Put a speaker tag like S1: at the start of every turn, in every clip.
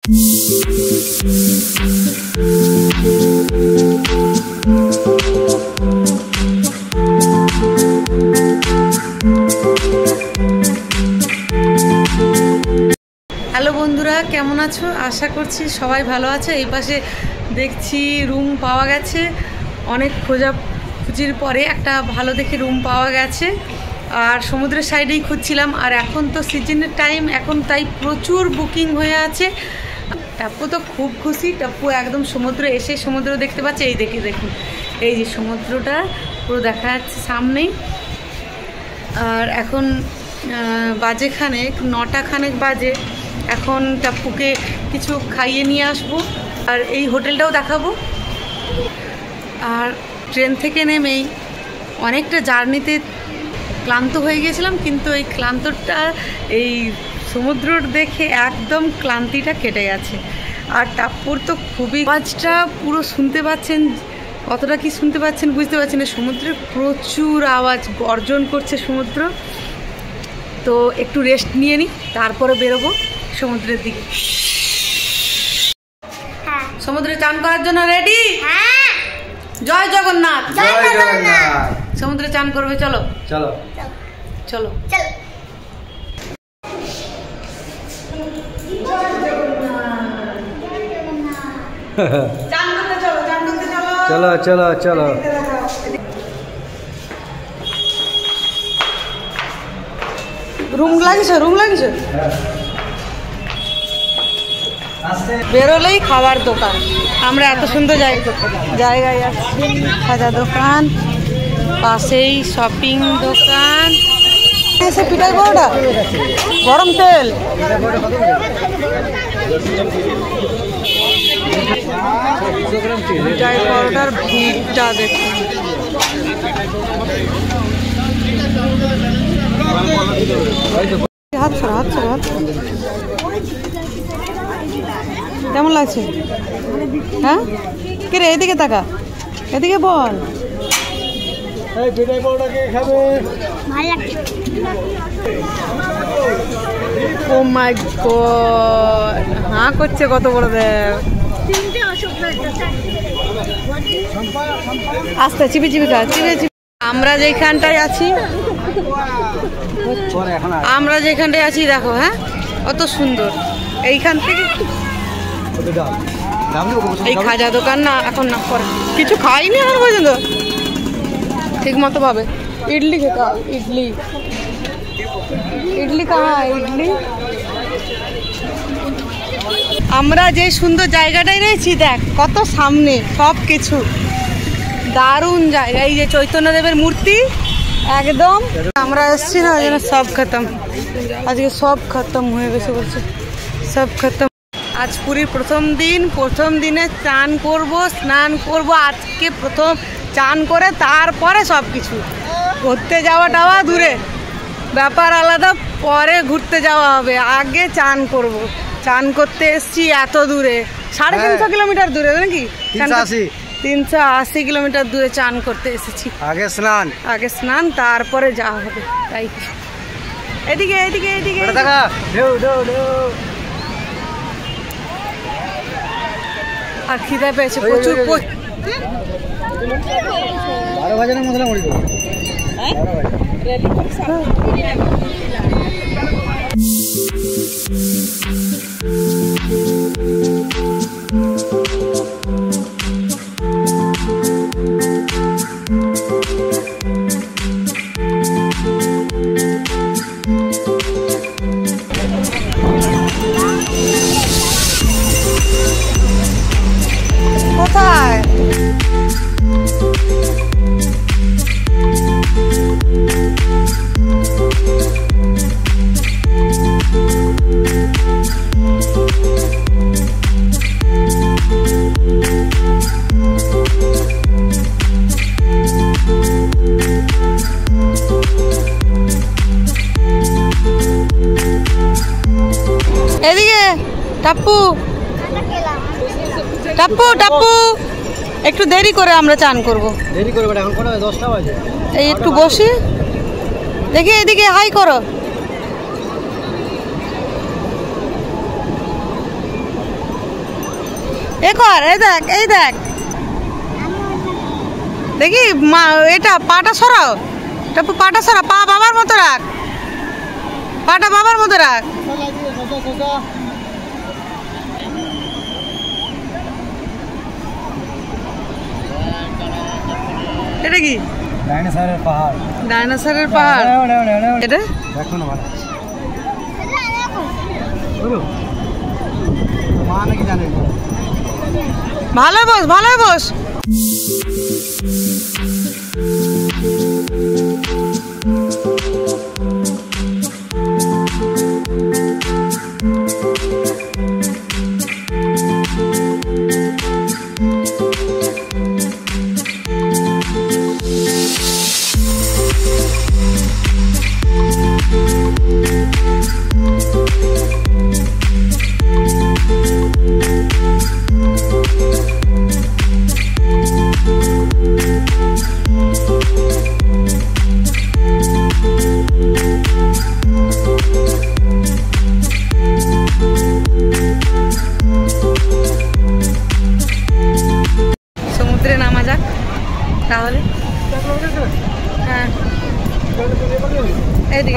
S1: Hello বন্ধুরা, কেমন আছো? আশা করছি সবাই ভালো আছে। এই পাশে দেখছি রুম পাওয়া গেছে, অনেক খোঁজাখুঁজির পরে একটা ভালো দেখে রুম পাওয়া গেছে। আর সমুদ্রের সাইডেই খুঁজছিলাম, আর এখন তো সিজনের টাইম, এখন তাই প্রচুর বুকিং হয়ে আছে। টাপ্পু তো খুব খুশি, টাপ্পু একদম সমুদ্র এসে সমুদ্র দেখতে পাচ্ছে। এই দেখুন, এই যে সমুদ্রটা পুরো দেখা যাচ্ছে সামনেই। আর এখন বাজে খানেক, 9টা খানেক বাজে। এখন টাপ্পুকে কিছু খাইয়ে নিয়ে আসবো, আর এই হোটেলটাও দেখাবো। আর ট্রেন থেকে নেমেই অনেকটা জার্নিতে ক্লান্ত হয়ে গিয়েছিলাম, কিন্তু এই ক্লান্তটা এই সমুদ্র দেখে একদম ক্লান্তিটা কেটে গেছে। আর টাপ্পুর তো খুবই আওয়াজটা পুরো শুনতে পাচ্ছেন, কতটা কি শুনতে পাচ্ছেন বুঝতে পারছেন না। সমুদ্রের প্রচুর আওয়াজ, গর্জন করছে সমুদ্র। তো একটু রেস্ট নিয়ে নিই, তারপরে বেরোবো সমুদ্রের দিকে। সমুদ্রে চান করার জন্য রেডি? জয় জগন্নাথ।
S2: জয় জগন্নাথ।
S1: সমুদ্রে চান করবে, চলো
S2: চলো
S1: চলো। চান করতে চলো, চান করতে চলো,
S2: চলো চলো চলো।
S1: রুম লাগিয়েছো? রুম লাগিয়েছো? বেরোলেই খাবার দোকান। আমরা এত সুন্দর জায়গায় আসছি। খাজা দোকান, পাশেই শপিং দোকান। এসে পিঠাই বড়টা, গরম তেল। পিঠাই বড়টার ভিড়টা দেখুন। হাত ছড়া, হাত ছড়া, হাত ছড়া। কেমন লাগছে? হ্যাঁ, কে রে? এদিকে তাকা, এদিকে বল। ও মাই গড, হ্যাঁ করছে কত বড় দেখ। আস্তে চিপি চিপি খা, চিপি চিপি। আমরা যেখানটায় আছি, দেখো, হ্যাঁ কত সুন্দর। এইখান থেকে এই খাজা দোকান না, এখন না পরে কিছু খাইনি এখন পর্যন্ত ঠিক মতো ভাবে। ইডলি খেতা, ইডলি ইডলি কাহা, ইডলি। আমরা যে সুন্দর জায়গাটায় রয়েছি, দেখ কত সামনে সব কিছু, দারুণ জায়গা। এই যে চৈতন্যদেবের মূর্তি একদম। আমরা এসছি না, ওই জন্য সব খতম, আজকে সব খতম হয়ে গেছে বলছে, সব খতম। আজ পুরীর প্রথম দিনে চান করব, স্নান করব। আজকে প্রথম চান করে তারপরে সব কিছু। ঘুরতে যাওয়াটাও দূরে ব্যাপার আলাদা, পরে ঘুরতে যাওয়া হবে। আগে চান করব। চান করতে এসছি এত দূরে, 350 কিলোমিটার দূরে নাকি? 380 কিলোমিটার দূরে চান করতে এসেছি। আগে স্নান তারপরে যাওয়া হবে। তাই এদিকে এদিকে এদিকে আর খিদে পেয়েছে প্রচুর।
S2: 12 বাজে না মশলা মুড়ি দেবো।
S1: কোথায়? এদিকে টাপ্পু, টাপ্পু টাপ্পু একটু দেরি করে আমরা চান করব।
S2: দেরি করে বেটা, এখন 10টা বাজে।
S1: এই একটু বসি, দেখি এদিকে হাই করো। এ কর, এই দেখ, এই দেখ, দেখি মা, এটা পাটা সরাও, এটা পাটা সরা, পা বাবার মতো রাখ, পাটা বাবার মতো রাখ। এটা কি?
S2: ডাইনোসরের পাহাড়।
S1: ডাইনোসরের পাহাড়। এটা
S2: দেখো না ভালো। মা নাকি জানে।
S1: ভালো বস, ভালো বস। সমুদ্রে নামা যাক তাহলে। হ্যাঁ, এইদিকে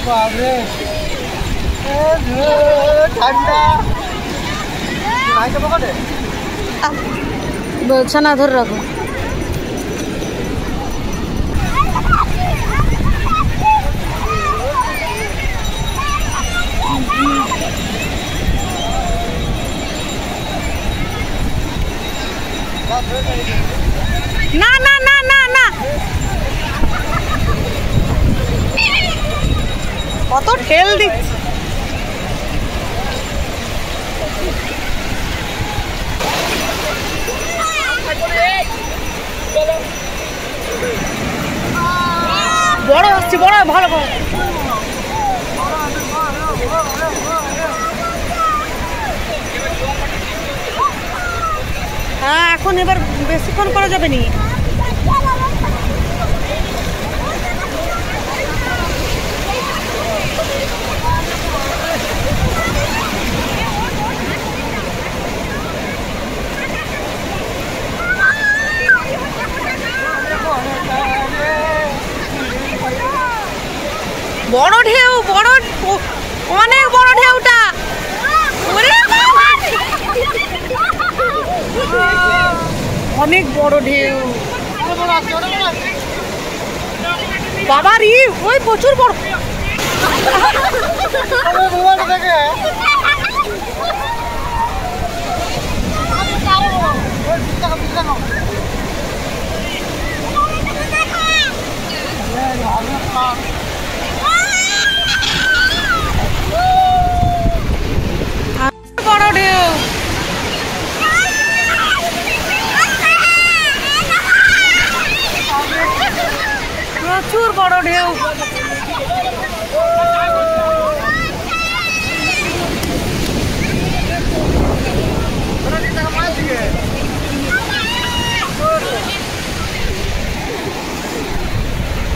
S2: বাবরে ঠান্ডা।
S1: ছানা ধরে রাখো। না না না না না, কত ঠেল দিচ্ছে। বড় হচ্ছে, বড়, ভালো ভালো। হ্যাঁ, এখন এবার বেশিক্ষণ করা যাবে নি। বড় ঢেউ, বড়, অনেক বড় ঢেউটা। অনেক বড় ঢেউ বাবার, ওই প্রচুর বড়। বড় ঢেউ, প্রচুর বড় ঢেউ।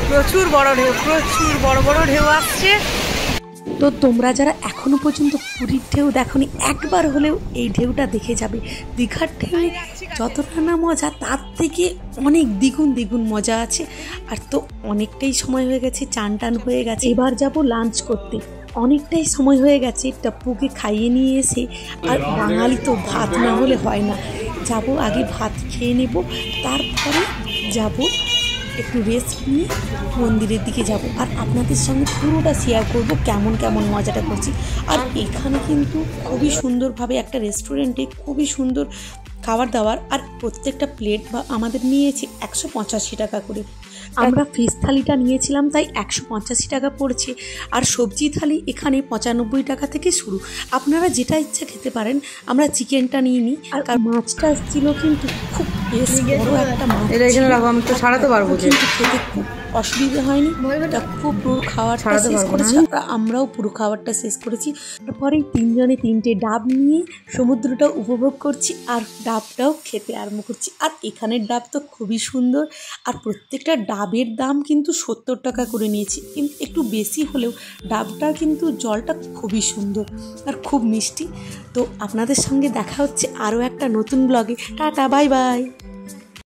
S1: প্রচুর বড় ঢেউ, প্রচুর বড় বড় ঢেউ আসছে। তো তোমরা যারা এখনো পর্যন্ত পুরীর ঢেউ দেখোনি, একবার হলেও এই ঢেউটা দেখে যাবে। দীঘার ঢেউ যতটা না মজা, তার থেকে অনেক দ্বিগুণ দ্বিগুণ মজা আছে। আর তো অনেকটাই সময় হয়ে গেছে, চান টান হয়ে গেছে, এবার যাব লাঞ্চ করতে। অনেকটাই সময় হয়ে গেছে, টাপ্পুকে খাইয়ে নিয়ে এসে, আর বাঙালি তো ভাত না হলে হয় না, যাব আগে ভাত খেয়ে নেব, তারপরে যাব একটু রেস্ট নিয়ে মন্দিরের দিকে যাব, আর আপনাদের সঙ্গে পুরোটা শেয়ার করব কেমন কেমন মজাটা করছি। আর এখানে কিন্তু খুবই সুন্দরভাবে একটা রেস্টুরেন্টে খুবই সুন্দর খাবার দাবার, আর প্রত্যেকটা প্লেট বা আমাদের নিয়েছে 185 টাকা করে। আমরা ফিশ থালিটা নিয়েছিলাম, তাই 185 টাকা পড়ছে। আর সবজি থালি এখানে 95 টাকা থেকে শুরু, আপনারা যেটা ইচ্ছা খেতে পারেন। আমরা চিকেনটা নিয়ে নিই, আর মাছটা ছিল কিন্তু খুব বেশ বড় একটা মাছ। এটা এখানে রাখো, আমি তো ছাড়াতে পারবো, কিন্তু খেতে খুব অসুবিধা হয়নি। এটা খুব পুরো খাবারটা শেষ করেছি, আমরাও পুরো খাবারটা শেষ করেছি। তারপরে 3 জনে 3টে ডাব নিয়ে সমুদ্রটা উপভোগ করছি আর ডাবটাও খেতে আরম্ভ করছি। আর এখানের ডাব তো খুবই সুন্দর, আর প্রত্যেকটা ডাবের দাম কিন্তু 70 টাকা করে নিয়েছি, কিন্তু একটু বেশি হলেও ডাবটা কিন্তু জলটা খুবই সুন্দর আর খুব মিষ্টি। তো আপনাদের সঙ্গে দেখা হচ্ছে আরও একটা নতুন ব্লগে। Tata, bye bye.